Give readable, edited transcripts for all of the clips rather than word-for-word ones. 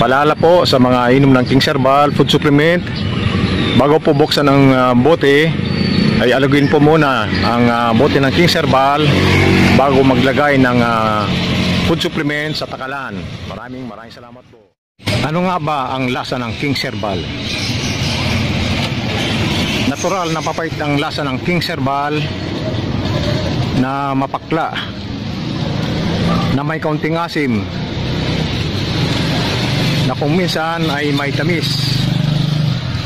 Paalala po sa mga inom ng King's Herbal food supplement, bago po buksan ang bote ay alaguin po muna ang bote ng King's Herbal bago maglagay ng food supplement sa takalan. Maraming salamat po. Ano nga ba ang lasa ng King's Herbal? Natural na papait ang lasa ng King's Herbal na mapakla, na may kaunting asim, na kung minsan ay may tamis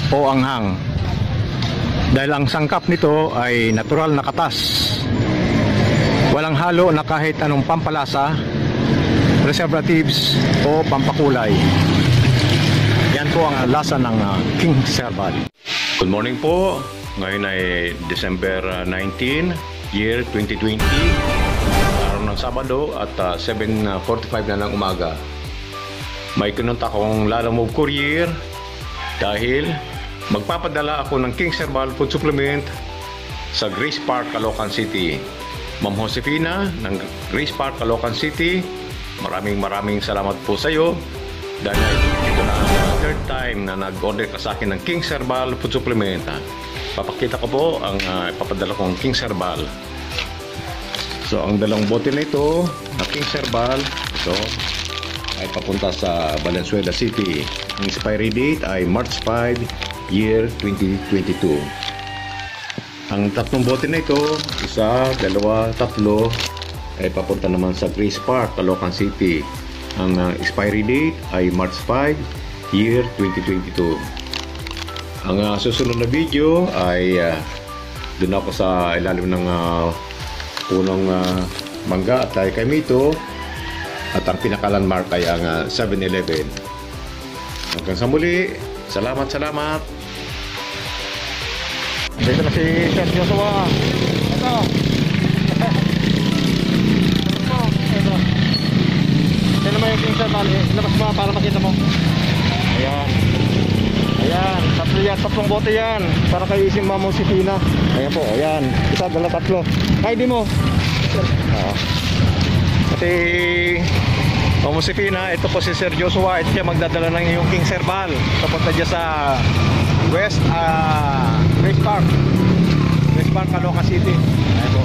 o anghang. Dahil ang sangkap nito ay natural na katas, walang halo na kahit anong pampalasa, preservatives o pampakulay. Yan po ang lasa ng King's Herbal. Good morning po. Ngayon ay December 19, year 2020, araw ng Sabado at 7:45 na ng umaga. May kinunta akong Lalamove Courier dahil magpapadala ako ng King's Herbal food supplement sa Grace Park, Caloocan City. Ma'am Josefina ng Grace Park, Caloocan City, maraming salamat po sa iyo dahil ito na ang third time na nag-order ka sa akin ng King's Herbal food supplement. Papakita ko po ang ipapadala kong King's Herbal. So ang dalawang bote na ito na King's Herbal, ito ay papunta sa Valenzuela City. Ang expiry date ay March 5, year 2022. Ang tatlong bote na ito, isa, dalawa, tatlo, ay papunta naman sa Grace Park, Caloocan City. Ang expiry date ay March 5, year 2022. Ang susunod na video ay doon ako sa ilalim ng punong mangga at kay Mito. At ang pinaka-landmark ay ang 7-Eleven. Hanggang sa muli, salamat. Dito na si Sir Joshua. Ito. Ito naman yung King's Herbal. Labas ba para makita mo? Ayan. Tatlo yan. Tatlong bote yan. Para kay isim Ma'am Josefina. Ayan po. Ayan. Isa, dala, tatlo. Kaya di mo. Kasi Ma'am Josefina, ito po si Sir Joshua. Ito siya magdadala ng iyong King's Herbal. Papunta dyan sa Grace Park, Caloocan City. Ayan po.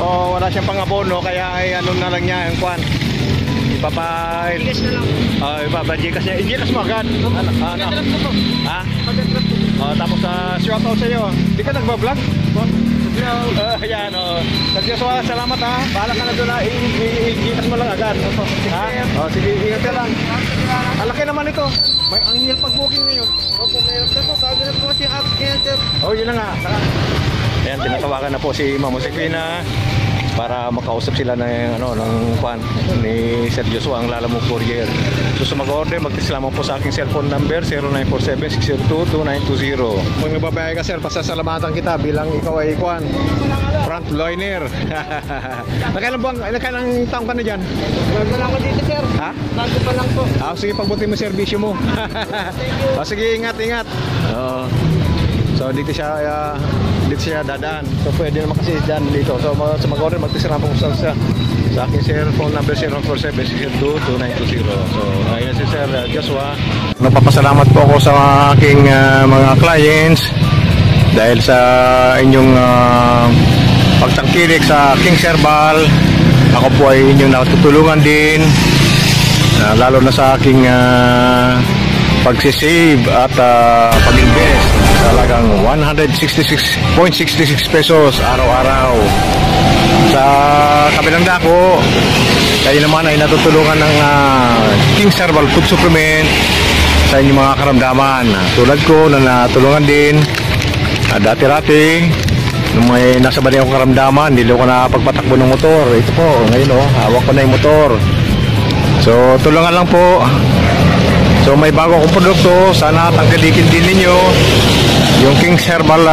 So wala siyang pangabono, kaya ay ano na lang niya yung kwan. Ipapagikas na lang. Ipapagikas niya. Igikas mo agad. Ano? Ha? Tapos shoutout sa iyo. Hindi ka nagbablog? Ayan, Sir Joshua, salamat ha. Bahala ka na doon ha. Igikas mo lang agad. Ha? Sige, ingat ka lang. Ang laki naman ito. Ang hirap pag-booking ngayon. Opo, mayroon ka po. Bago na po kasi yung apps ngayon, sir. Yun na nga. Ayan, tinatawagan na po si Ma'am Josefina para makausap sila ng kwan ni Sir Joshua, ang Lalamove Courier. So sa mag-order, mag-text lamang po sa aking cellphone number 0947-602-2920. Kung nagbabayay ka, sir, pasasalamatan kita bilang ikaw ay kwan frontliner. Nakailang taong ka na dyan? Bago lang ako dito, sir. Ha? Bago pa lang po. Sige, pagbuti mo servisyo mo. Sige, ingat. So dito siya dadaan. So pwede naman kasi dyan dito. So sa mag-order, mag-tisira po sa aking cellphone number 0947-602-2920. So ayun si Sir Joshua. Nagpapasalamat po ako sa aking mga clients dahil sa inyong pagtangkilik sa King's Herbal. Ako po ay inyong natutulungan din, lalo na sa aking pagsisave at pag-invest sa halagang 166.66 pesos araw-araw. Sa kabilang dako, kayo naman ay natutulungan ng King's Herbal food supplement sa inyong mga karamdaman. Tulad ko na natulungan din dati-rati nung may nasa bali akong karamdaman, hindi ko na pagpatakbo ng motor. Ito po, ngayon hawak ko na yung motor. So tulungan lang po. So may bago akong produkto, sana tangkilikin din ninyo yung King's Herbal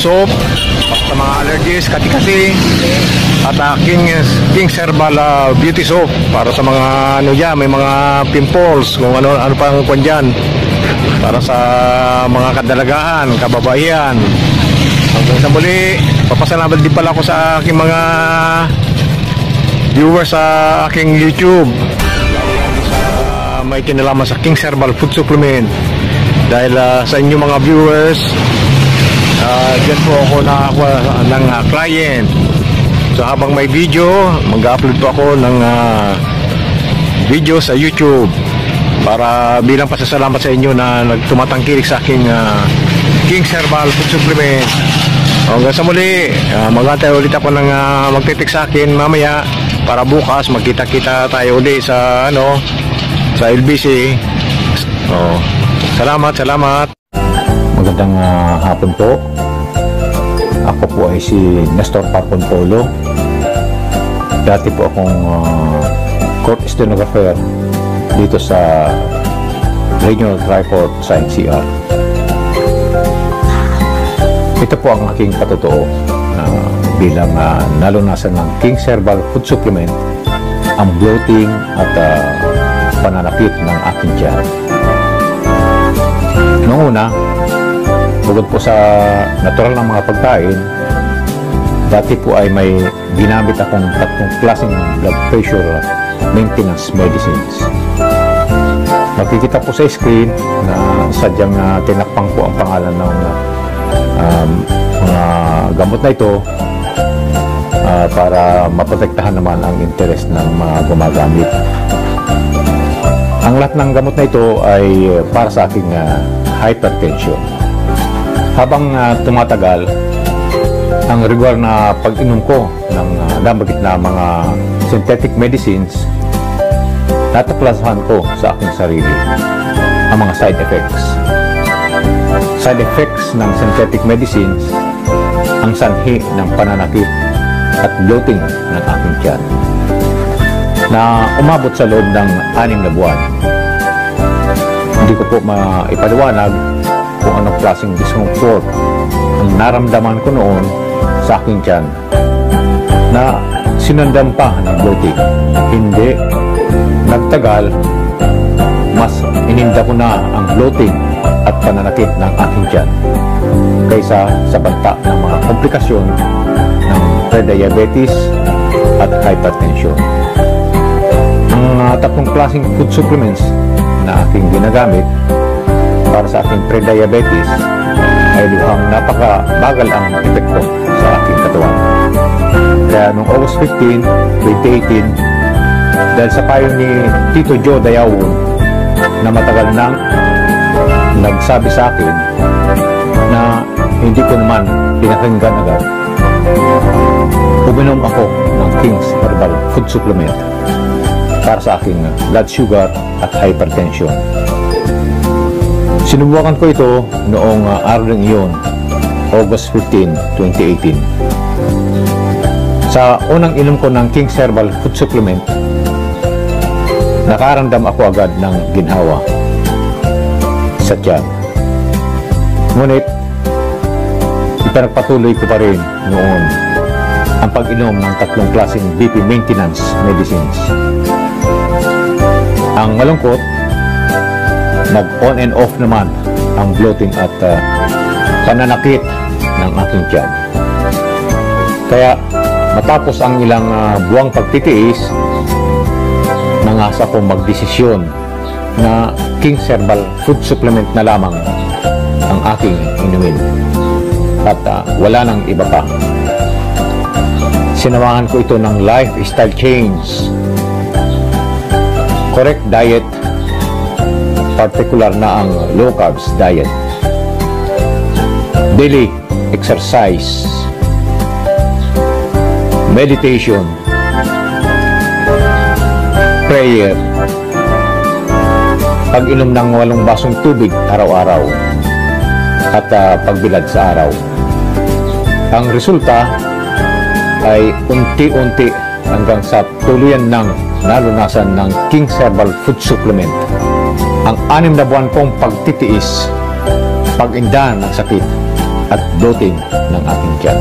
soap sa mga allergies, kati-kasi, at King's Herbal beauty soap para sa mga may mga pimples, kung ano pang kwan dyan, para sa mga kadalagahan, kababaihan. Hanggang sa muli, papasalamat din pala ako sa aking mga viewers sa aking YouTube, may kinalaman sa King's Herbal Food Supplement. Dahil sa inyo mga viewers, dyan po ako nakakuha ng client. So habang may video, mag-upload po ako ng video sa YouTube para bilang pasasalamat sa inyo na nagtumatangkilik sa aking King's Herbal Food Supplement. Hanggang sa muli, mag-antay ulit ako ng magtitik sa akin mamaya para bukas magkita-kita tayo ulit sa sa LBC. Salamat. Magandang hapon po. Ako po ay si Nestor Parponpolo. Dati po akong court stenographer dito sa Regional Tri-Court sa NCR. Ito po ang aking patotoo bilang nalunasan ng King's Herbal Food Supplement ang bloating at pananakit ng aking tiyan. Noong una, bukod po sa natural na mga pagkain, dati po ay may ginamit akong 3 klaseng blood pressure maintenance medicines. Makikita po sa screen na sadyang tinakpang po ang pangalan ng mga gamot na ito para maprotektahan naman ang interes ng mga gumagamit. Ang lahat ng gamot na ito ay para sa aking hypertension. Habang tumatagal, ang regular na pag-inom ko ng nabanggit na mga synthetic medicines, nataklasahan ko sa aking sarili ang mga side effects. Side effects ng synthetic medicines ang sanhi ng pananakit at bloating ng aking tiyan na umabot sa loob ng 6 na buwan. Hindi ko po maipaliwanag kung anong klaseng discomfort ang naramdaman ko noon sa aking tiyan na sinundan pa ng bloating. Hindi nagtagal, mas ininda ko na ang bloating at pananakit ng aking tiyan kaysa sa banta ng mga komplikasyon ng prediabetes at hypertension. Ang 3 klaseng food supplements na aking ginagamit para sa aking prediabetes ay luhang napakabagal ang epekto sa aking katawan. Kaya noong August 15, 2018, dahil sa payo ni Tito Joe Dayawon na matagal nang nagsabi sa akin na hindi ko naman pinakinggan agad, uminom ako ng King's Herbal Food Supplement para sa aking blood sugar at hypertension. Sinubukan ko ito noong araw ng iyon, August 15, 2018. Sa unang inom ko ng King's Herbal Food Supplement, nakaramdam ako agad ng ginhawa sa tiyan. Ngunit, ipinagpatuloy ko pa rin noon ang pag-inom ng 3 klaseng BP maintenance medicines. Ang malungkot, nag-on and off naman ang bloating at pananakit ng aking tiyan. Kaya matapos ang ilang buwang pagtitiis, nangasa ko magdesisyon na King's Herbal Food Supplement na lamang ang aking inumin at wala nang iba pa. Sinawahan ko ito ng lifestyle change, correct diet, particular na ang low carbs diet, daily exercise, meditation, prayer, pag-inom ng 8 basong tubig araw-araw at pagbilad sa araw. Ang resulta ay unti-unti hanggang sa tuluyan ng nalunasan ng King's Herbal Food Supplement ang 6 na buwan kong pagtitiis, pag-inda ng sakit at bloating ng aking tiyan.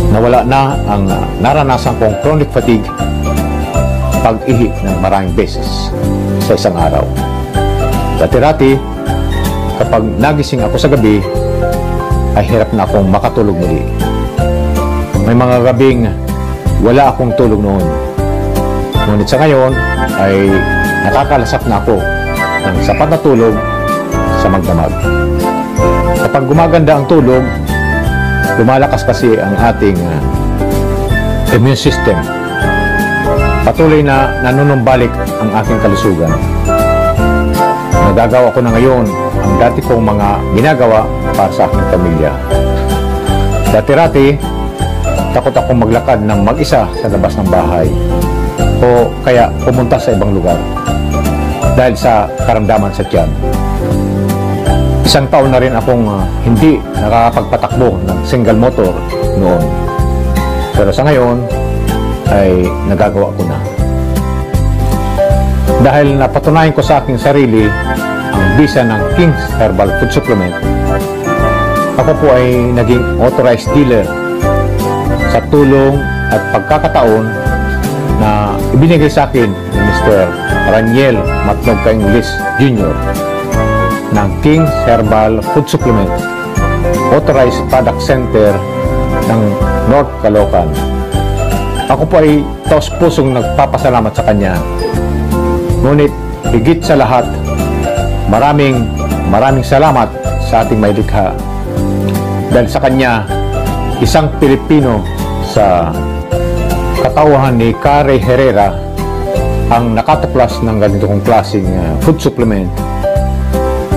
Nawala na ang naranasan kong chronic fatigue, pag-ihi ng maraming beses sa isang araw. Dati-dati, kapag nagising ako sa gabi, ay hirap na akong makatulog muli. May mga gabing wala akong tulog noon. Ngunit sa ngayon ay nakakalasap na ako ng sapat na tulog sa magdamag. Kapag gumaganda ang tulog, lumalakas kasi ang ating immune system. Patuloy na nanunumbalik ang aking kalusugan. Nagagawa ko na ngayon ang dati kong mga ginagawa para sa aking pamilya. Dati-rati, takot akong maglakad ng mag-isa sa labas ng bahay o kaya pumunta sa ibang lugar dahil sa karamdaman sa tiyan. Isang taon na rin akong hindi nakakapagpatakbo ng single motor noon. Pero sa ngayon ay nagagawa ko na. Dahil napatunayan ko sa aking sarili ang bisa ng King's Herbal Food Supplement, ako po ay naging authorized dealer sa tulong at pagkakataon na ibinigay sa akin ni Mr. Raniel Matnog Caingles Jr. ng King's Herbal Food Supplement Authorized Product Center ng North Caloocan. Ako po ay taos-pusong nagpapasalamat sa kanya. Ngunit higit sa lahat, maraming salamat sa ating mailikha. Dahil sa kanya, isang Pilipino sa katauhan ni Kare Herrera ang nakatuklas ng ganitong klaseng food supplement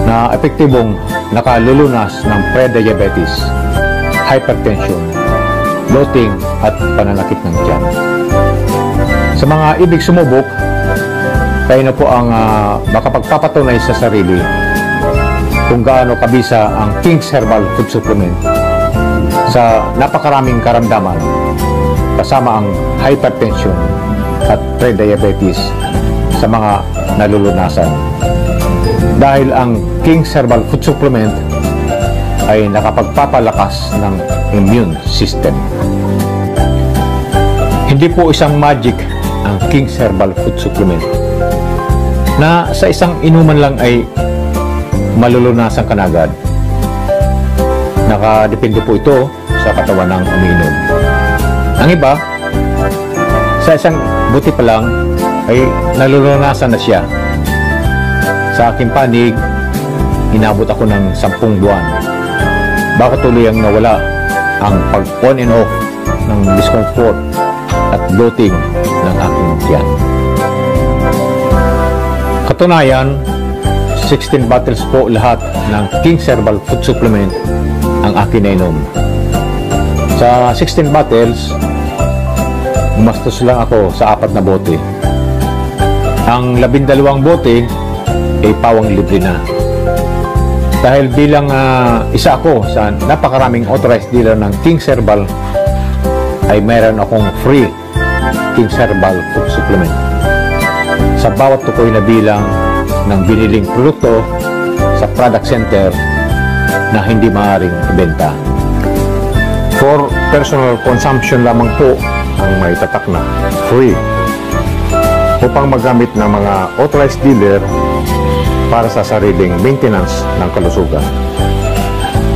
na epektibong nakalulunas ng pre-diabetes, hypertension, bloating at pananakit ng tiyan. Sa mga ibig sumubok, kayo na po ang makapagpapatunay sa sarili kung gaano kabisa ang King's Herbal Food Supplement sa napakaraming karamdaman kasama ang hypertension at pre-diabetes sa mga nalulunasan. Dahil ang King's Herbal Food Supplement ay nakapagpapalakas ng immune system. Hindi po isang magic ang King's Herbal Food Supplement na sa isang inuman lang ay malulunasan ka na agad. Nakadepende po ito sa katawan ng umiinom. Ang iba, sa isang buti pa lang ay nalulunasan na siya. Sa aking panig, inabot ako ng 10 buwan bago tuluyang nawala ang pag-on and off ng discomfort at bloating ng aking tiyan. Katunayan, 16 bottles po lahat ng King's Herbal Food Supplement ang akin na inom. Sa 16 bottles, gumastos lang ako sa 4 na bote. Ang 12 bote ay pawang libre na. Dahil bilang isa ako sa napakaraming authorized dealer ng King's Herbal, ay mayroon akong free King's Herbal Food Supplement sa bawat tukoy na bilang ng biniling produkto sa product center na hindi maaaring ibenta. For personal consumption lamang po ang may tatak na free upang magamit ng mga authorized dealer para sa sariling maintenance ng kalusugan.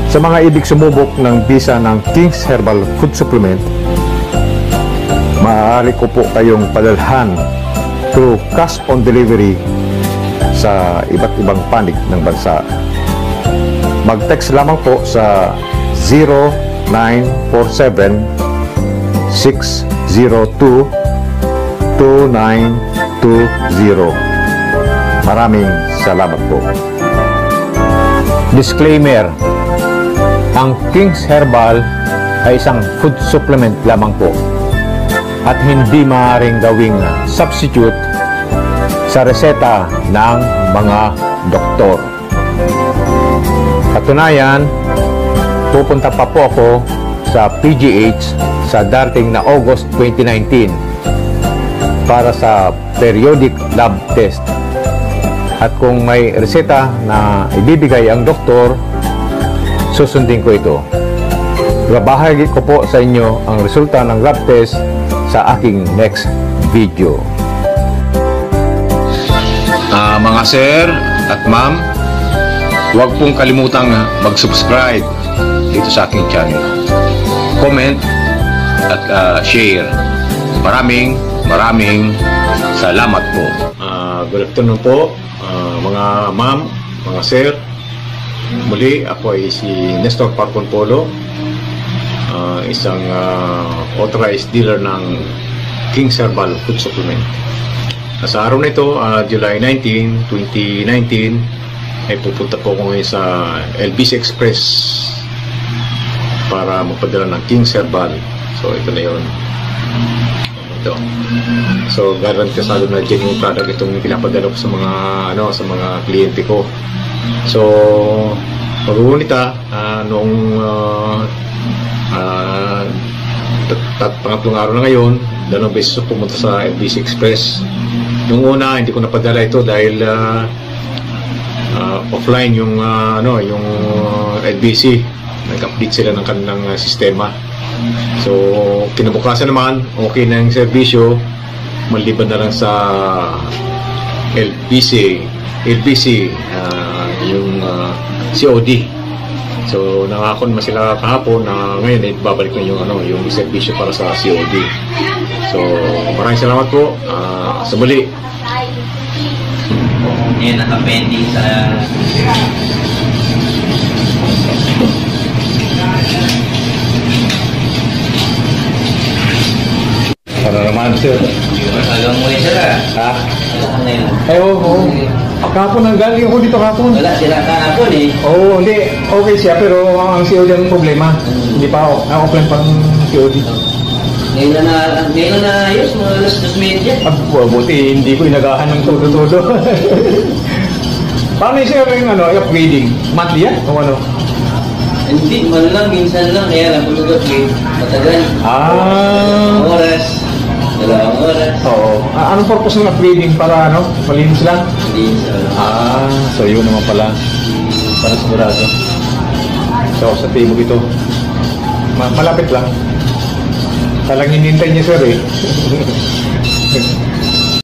Sa mga ibig sumubok ng bisa ng King's Herbal Food Supplement, maaari ko po kayong padalhan through cash on delivery sa iba't ibang panig ng bansa. Mag-text lamang po sa 0947-602-2920. Maraming salamat po. Disclaimer: ang King's Herbal ay isang food supplement lamang po at hindi maaaring gawing substitute sa reseta ng mga doktor. Katunayan, pupunta pa po ako sa PGH sa darating na August 2019 para sa periodic lab test. At kung may reseta na ibibigay ang doktor, susundin ko ito. Babahagi ko po sa inyo ang resulta ng lab test sa aking next video. Mga sir at ma'am, huwag pong kalimutang mag-subscribe dito sa aking channel. Comment at share. Maraming salamat po. Good afternoon po, mga ma'am, mga sir. Muli, ako ay si Nestor Parcon Polo, isang authorized dealer ng King's Herbal Food Supplement. Sa araw na ito, July 19, 2019, ay pupunta po ako ngayon sa LBC Express para magpadala ng King's Herbal. So, ito na yun. Ito. So, guarantee kasado na genuine product itong pinapadala ko sa mga kliyente ko. So, mag-uunita noong pangatlong araw na ngayon, dalawang beses pumunta sa LBC Express. Noong una, hindi ko napadala ito dahil offline yung LBC. Nag-update sila ng kanilang sistema. So, kinabukasan naman, okay na yung serbisyo, maliban na lang sa LBC, yung COD. So, nangako naman sila kahapon na ngayon babalik na yung serbisyo para sa COD. So, maraming salamat po. Sa muli. Yan, nakapending sa Para naman, sir. hanggang muli sila. Ha? Ano yun? Ay, oo. Kapon ang galing ako dito kapon. Wala sila kahapon eh. Oo, hindi. Okay siya, pero ang COD ang problema. Hindi pa ako. Offline pa ang COD. Ngayon na ayos, mga alas 2:30. Buti, hindi ko inagahan ng todo-todo. Paano siya yung upgrading? Monthly yan? O ano? Hindi, man lang, minsan lang. Kaya lang, pag-upgrade, matagal. Oras. 2 oras. Oo. Anong purpose ng upgrading? Para malinis lang? Hindi, So yun naman pala. Para sigurado. So, sa table ito. Malapit lang. Talang hinintay niya, sir, eh.